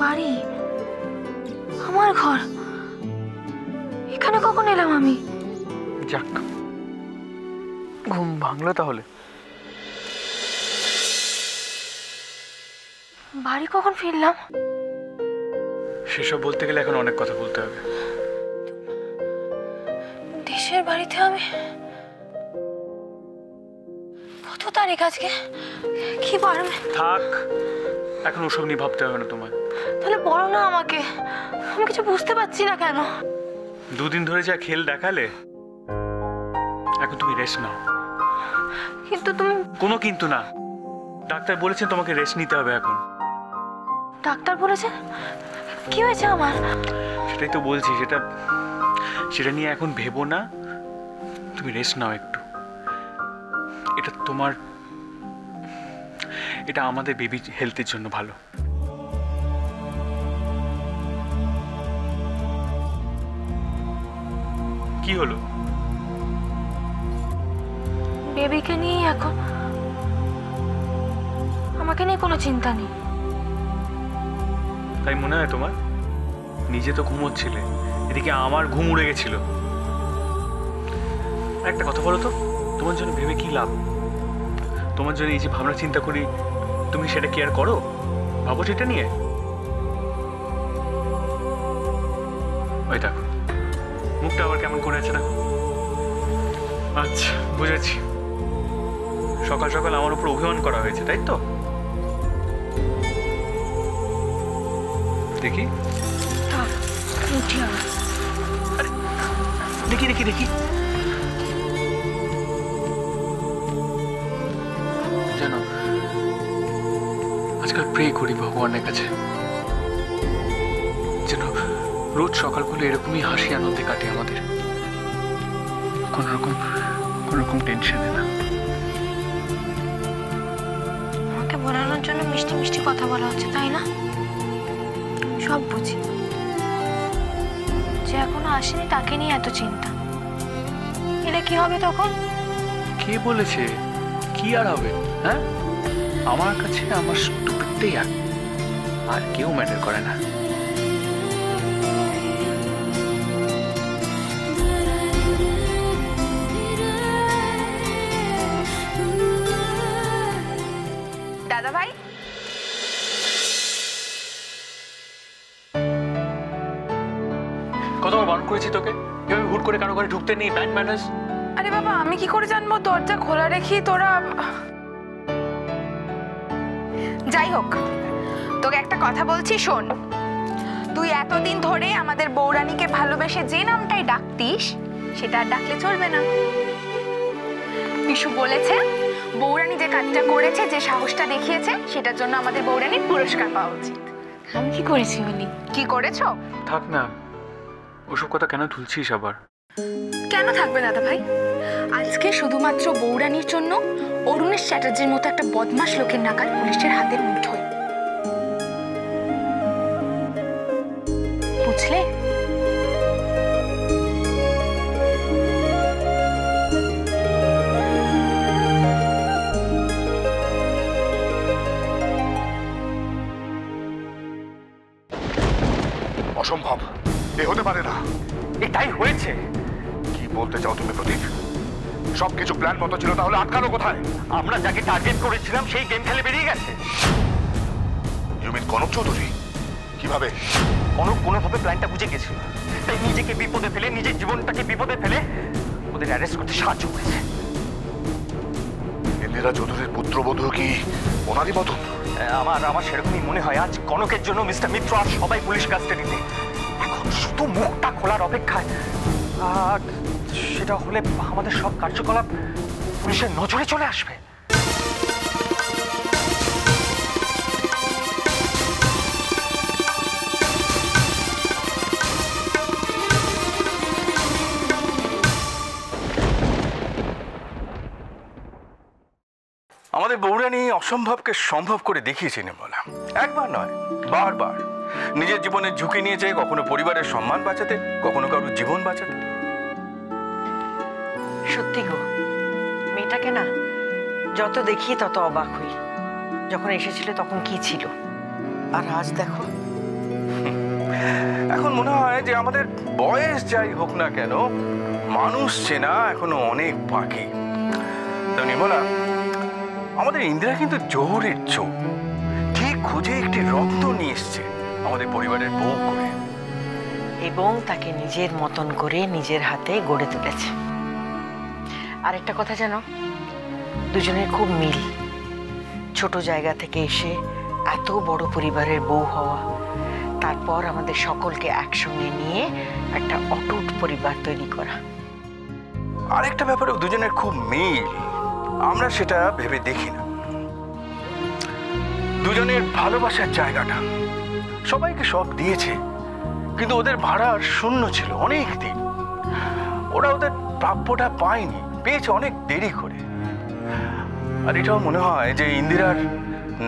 বাড়ি, আমার ঘর, এখানে কখন এলাম আমি? যাক, ঘুম ভাঙলো তাহলে। বাড়ি কখন ফিরলাম? সেসব বলতে গেলে এখন অনেক কথা বলতে হবে। দেশের বাড়িতে আমি কত তারিখ আজকে? কি বার? থাক, এখন ওসব নিয়ে ভাবতে হবে না তোমার। তাহলে বলো না আমাকে, আমি কিছু বুঝতে পারছি না কেন। দুদিন ধরে যা খেল দেখালে, এখন তুমি রেস্ট নাও। কিন্তু তুমি... কোনো কিন্তু না, ডাক্তার বলেছেন তোমাকে রেস্ট নিতে হবে এখন। ডাক্তার বলেছে? কি হয়েছে আমার? সেটাই তো বলছি, সেটা নিয়ে এখন ভেবো না, তুমি রেস্ট নাও একটু। এটা আমাদের বেবি হেলথের জন্য ভালো। কি হলো? বেবিকে নিয়ে এখন আমাকে নিয়ে কোনো চিন্তা নেই। তাই মনে হয় তোমার? নিজে তো ঘুমোচ্ছিলে, এদিকে আমার ঘুম উড়ে গেছিল। একটা কথা বলো তো, তোমার জন্য ভেবে কি লাভ? তোমার জন্য এই যে ভাবনা চিন্তা করি, তুমি সেটা কেয়ার করো? ভাবো সেটা নিয়ে? ওই দেখো, মুখটা আবার কেমন করে আছে দেখো। আচ্ছা, বুঝেছি, সকাল সকাল আমার উপর অভিমান করা হয়েছে, তাই তো? দেখি দেখি দেখি দেখি জানো, আজকাল প্রে করি ভগবানের কাছে যেন রোজ সকালগুলো এরকমই হাসি আনন্দে কাটে আমাদের, কোন রকম টেনশনে না। আমাকে বোঝানোর জন্য মিষ্টি মিষ্টি কথা বলা হচ্ছে, তাই না? সব বুঝি, যে এখনো আসেনি তাকে নিয়ে এত চিন্তা। এলে কি হবে তখন? কে বলেছে? কি আর হবে? হ্যাঁ, আমার কাছে আমার স্টুপিডটাই আর কেউ ম্যাটার করে না। দাদা ভাই, কতবার বারণ করেছি তোকে এভাবে হুট করে কারো ঘরে ঢুকতে নেই, ব্যাড ম্যানার্স। আরে বাবা, আমি কি করে জানবো? দরজা খোলা রেখি তোরা... যাই হোক, তোকে একটা কথা বলছি, শোন। তুই এতদিন ধরে আমাদের বৌরানীকে ভালোবেসে যে নামটাই ডাকতিস, সেটা আর ডাকলে চলবে না। বিশু বলেছে বৌরানী যে কাজটা করেছে, যে সাহসটা দেখিয়েছে, সেটার জন্য আমাদের বৌরানীর পুরস্কার পাওয়া উচিত। আমি কি করেছি বলি? কি করেছো? থাক না, ওসব কথা কেন তুলছিস আবার? কেন থাকবে দাদা ভাই? আজকে শুধুমাত্র বৌরানীর জন্য অরুণেশ চ্যাটার্জির মতো একটা বদমাশ লোকের নাগাল পুলিশের হাতের মুঠোয়, বুঝলে? অসম্ভব, এ হতে পারে না। এটাই হয়েছে। কি বলতে চাও তুমি প্রদীপ? সবকিছু প্ল্যান মতো ছিল, তাহলে আটকানো কোথায়? আমরা যাকে টার্গেট করেছিলাম সেই গেম খেলে বেরিয়ে গেছে। You mean Kanak Chowdhury? কিভাবে? কনক কোনোভাবে প্ল্যানটা বুঝে গেছিল, তাই নিজেকে বিপদে ফেলে, নিজের জীবনটাকে বিপদে ফেলে ওদের অ্যারেস্ট করতে সাহায্য করেছে। ইন্দিরা চৌধুরীর পুত্রবধূ কি ওনারই মতন? আমার সেরকমই মনে হয়। আজ কনকের জন্য মিস্টার মিত্র আর সবাই পুলিশ কাস্টাডিতে। এখন শুধু মুখটা খোলার অপেক্ষায়, আর সেটা হলে আমাদের সব কার্যকলাপ পুলিশের নজরে চলে আসবে। আমাদের বৌরানী অসম্ভবকে সম্ভব করে দেখিয়েছে নির্মলা। একবার নয়, বারবার নিজের জীবনের ঝুঁকি নিয়েছে, কখনো পরিবারের সম্মান বাঁচাতে, কখনো কারোর জীবন বাঁচাতে। সত্যি গো, মেয়েটাকে না যত দেখি তত অবাক হই। যখন এসেছিল তখন কি ছিল, আর আজ দেখো এখন মনে হয় যে আমাদের বয়স যাই হোক না কেন, মানুষ চেনা এখনো অনেক বাকি। তো নির্মলা, আমাদের ইন্দিরা কিন্তু জোহরের চোখ, ঠিক খুঁজে একটি রত্ন নিয়ে এসছে আমাদের পরিবারের বউ করে, এবং তাকে নিজের মতন করে নিজের হাতে গড়ে তুলেছে। আর একটা কথা জানো, দুজনের খুব মিল। ছোট জায়গা থেকে এসে এত বড় পরিবারের বউ হওয়া, তারপর আমাদের সকলকে একসঙ্গে নিয়ে একটা অটুট পরিবার তৈরি করা। আরেকটা ব্যাপারে দুজনের খুব মিল, আমরা সেটা ভেবে দেখি না। দুজনের ভালোবাসার জায়গাটা, সবাইকে সব দিয়েছে, কিন্তু ওদের ভাড়ার শূন্য ছিল অনেক দিন। ওরা ওদের প্রাপ্যটা পায়নি, পেয়েছে অনেক দেরি করে। আর এটাও মনে হয় যে ইন্দিরার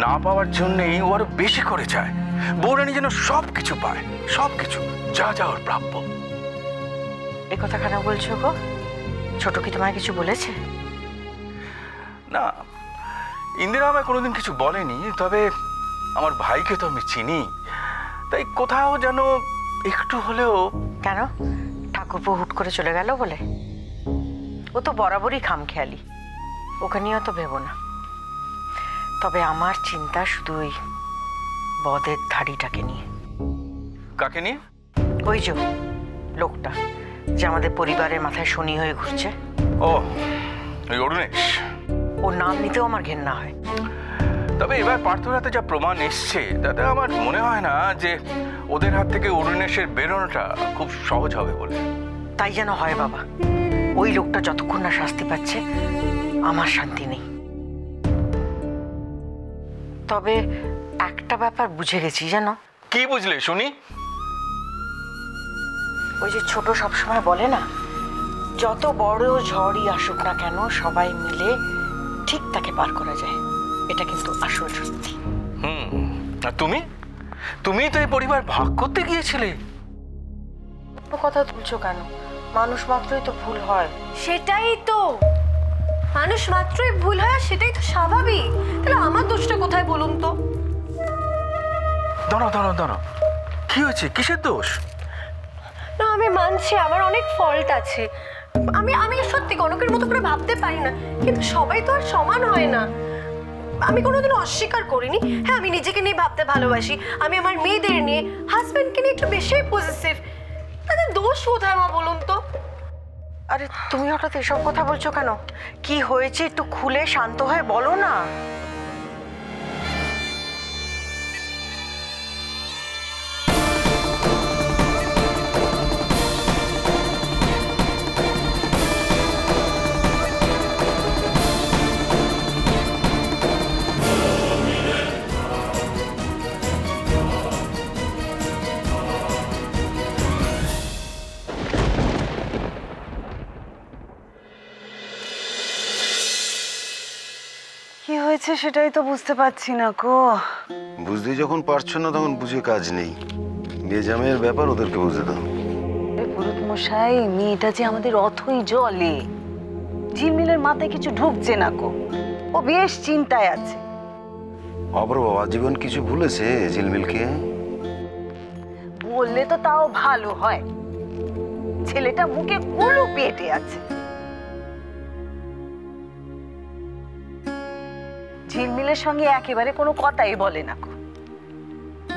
না পাওয়ার জন্যেই ও আরো বেশি করে চায় বউরানী যেন সব কিছু পায়, সব কিছু, যা যা ওর প্রাপ্য। এ কথা কেন বলছো গো? ছোট কি তোমায় কিছু বলেছে? না, ইন্দিরা আমায় কোনোদিন কিছু বলেনি, তবে আমার ভাইকে তো আমি চিনি, তাই কোথাও যেন একটু হলেও। কেন? ঠাকুরপো হুট করে চলে গেল বলে? ও তো বরাবরই খামখেয়ালি, ওকে নিয়েও তো ভেবো না। তবে আমার চিন্তা শুধু ওই বদের ধাড়িটাকে নিয়ে। কাকে নিয়ে? ওই যে লোকটা যে আমাদের পরিবারের মাথায় শনি হয়ে ঘুরছে। ও, ওই অরুণেশ। ওর নাম নিতেও আমার ঘেন্না হয়। তবে এবার পার্থর হাতে যা প্রমাণ এসছে, তাতে আমার মনে হয় না যে ওদের হাত থেকে অরুণেশের বেরোনোটা খুব সহজ হবে বলে। তাই যেন হয় বাবা। ওই লোকটা যতক্ষণ না শাস্তি পাচ্ছে, আমার শান্তি নেই। তবে একটা ব্যাপার বুঝে গেছি জানো। কি বুঝলে শুনি? ওই যে ছোট সবসময় বলে না, যত বড় ঝড়ই আসুক না কেন সবাই মিলে ঠিক তাকে পার করা যায়। এটা কিন্তু আসল সত্যি। আর তুমি তুমি তো এই পরিবার ভাগ করতে গিয়েছিলে। কথা তুলছো কেন? মানুষ মাত্রই তো ভুল হয়। সেটাই তো, মানুষ মাত্রই ভুল হয়, সেটাই তো স্বাভাবিক। তাহলে আমার দোষটা কোথায় বলুন তো? দাঁড়াও দাঁড়াও দাঁড়াও, কি হয়েছে? কিসের দোষ? না, আমি মানছি আমার অনেক ফল্ট আছে। আমি সত্যি কনকের মতো করে ভাবতে পারি না, কিন্তু সবাই তো আর সমান হয় না। আমি কোনোদিন অস্বীকার করিনি, হ্যাঁ আমি নিজেকে নিয়ে ভাবতে ভালোবাসি, আমি আমার মেয়েদের নিয়ে, হাজব্যান্ডকে নিয়ে একটু বেশি পজিটিভ। তাদের দোষ কোথায় মা বলুন তো? আরে তুমি হঠাৎ এসব কথা বলছো কেন? কি হয়েছে একটু খুলে শান্ত হয়ে বলো না। কি হয়েছে সেটাই তো বুঝতে পারছি না গো। বুঝতে যখন পারছো না তখন বুঝে কাজ নেই। মেয়ে জামাইয়ের ব্যাপার, ওদেরকে বুঝে দাও। পুরুত মশাই, মেয়েটা যে আমাদের অথই জলে, ঝিলমিলের মাথায় কিছু ঢুকছে না গো। ও বেশ চিন্তায় আছে। অপর বাবা জীবন কিছু ভুলেছে ঝিলমিলকে? বললে তো তাও ভালো হয়। ছেলেটা মুখে কুলু পেটে আছে। ঝিলমিলের সঙ্গে একেবারে কোনো কথাই বলে না গো।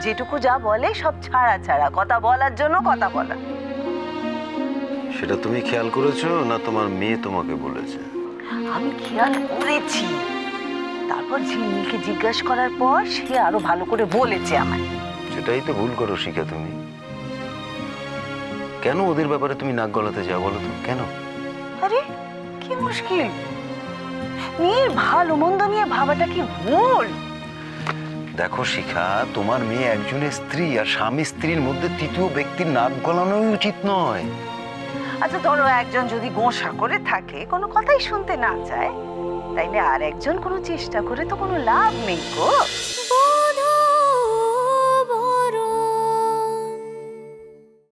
যেটুকু যা বলে সব ছাড়া ছাড়া, কথা বলার জন্য কথা বলা। সেটা তুমি খেয়াল করেছো না তোমার মেয়ে তোমাকে বলেছে? আমি খেয়াল করেছি। তারপর ঝিলমিলকে জিজ্ঞাসা করার পর সে আরো ভালো করে বলেছে আমায়। সেটাই তো ভুল করো শিখা তুমি। কেন ওদের ব্যাপারে তুমি নাক গলাতে যাও বলো তো? কেন? আরে কি মুশকিল, মেয়ের ভালো মন্দ নিয়ে ভাবাটা কি ভুল? দেখো শিখা, তোমার মেয়ে একজনের স্ত্রী, আর স্বামী স্ত্রীর মধ্যে তৃতীয় ব্যক্তির নাক গলানোই উচিত নয়। আচ্ছা ধরো একজন যদি গোঁসা করে থাকে, কোনো কথাই শুনতে না চায়, তাইলে আর একজন কোনো চেষ্টা করে তো কোনো লাভ নেই গো।